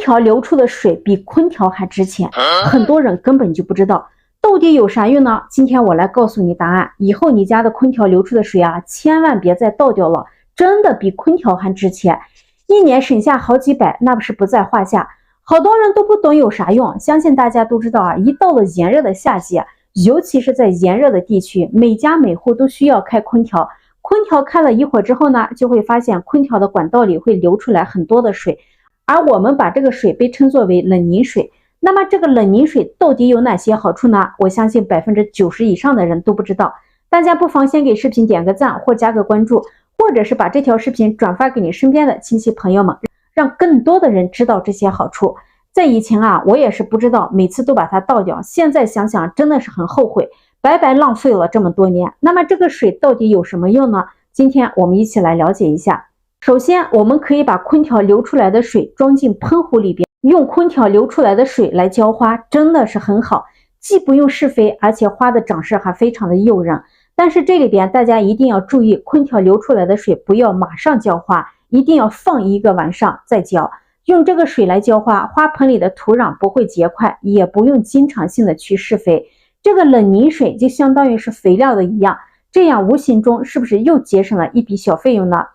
调流出的水比空调还值钱，很多人根本就不知道。到底有啥用呢？今天我来告诉你答案。以后你家的空调流出的水啊，千万别再倒掉了，真的比空调还值钱，一年省下好几百，那不是不在话下。好多人都不懂有啥用，相信大家都知道啊，一到了炎热的夏季，尤其是在炎热的地区，每家每户都需要开空调。空调开了一会儿之后呢，就会发现空调的管道里会流出来很多的水，而我们把这个水被称作为冷凝水。那么这个冷凝水到底有哪些好处呢？我相信90%以上的人都不知道。大家不妨先给视频点个赞或加个关注，或者是把这条视频转发给你身边的亲戚朋友们，让更多的人知道这些好处。在以前啊，我也是不知道，每次都把它倒掉，现在想想真的是很后悔，白白浪费了这么多年。那么这个水到底有什么用呢？今天我们一起来了解一下。首先，我们可以把空调流出来的水装进喷壶里边，用空调流出来的水来浇花，真的是很好，既不用施肥，而且花的长势还非常的诱人。但是这里边大家一定要注意，空调流出来的水不要马上浇花，一定要放一个晚上再浇。用这个水来浇花，花盆里的土壤不会结块，也不用经常性的去施肥。这个冷凝水就相当于是肥料的一样，这样无形中是不是又节省了一笔小费用呢？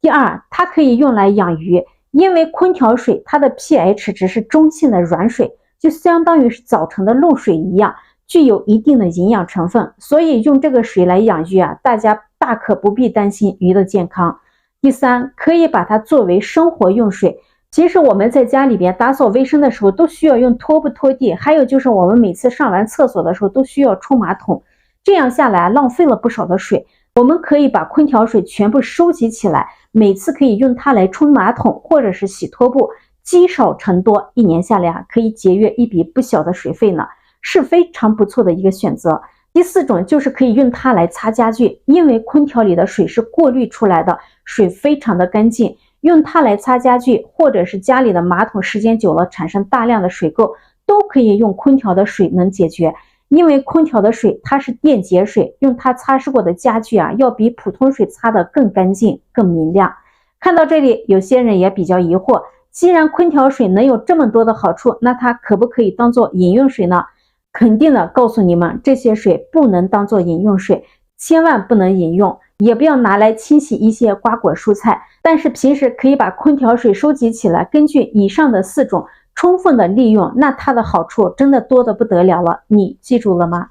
第二，它可以用来养鱼，因为空调水它的 pH 值是中性的软水，就相当于是早晨的露水一样，具有一定的营养成分，所以用这个水来养鱼啊，大家大可不必担心鱼的健康。第三，可以把它作为生活用水。其实我们在家里边打扫卫生的时候都需要用拖布拖地，还有就是我们每次上完厕所的时候都需要冲马桶，这样下来浪费了不少的水。我们可以把空调水全部收集起来，每次可以用它来冲马桶或者是洗拖布，积少成多，一年下来啊，可以节约一笔不小的水费呢，是非常不错的一个选择。第四种就是可以用它来擦家具，因为空调里的水是过滤出来的，水非常的干净，用它来擦家具，或者是家里的马桶时间久了产生大量的水垢，都可以用空调的水能解决。因为空调的水它是电解水，用它擦拭过的家具啊，要比普通水擦得更干净更明亮。看到这里，有些人也比较疑惑，既然空调水能有这么多的好处，那它可不可以当做饮用水呢？肯定的告诉你们，这些水不能当做饮用水，千万不能饮用，也不要拿来清洗一些瓜果蔬菜。但是平时可以把空调水收集起来，根据以上的4种充分的利用，那它的好处真的多得不得了了，你记住了吗？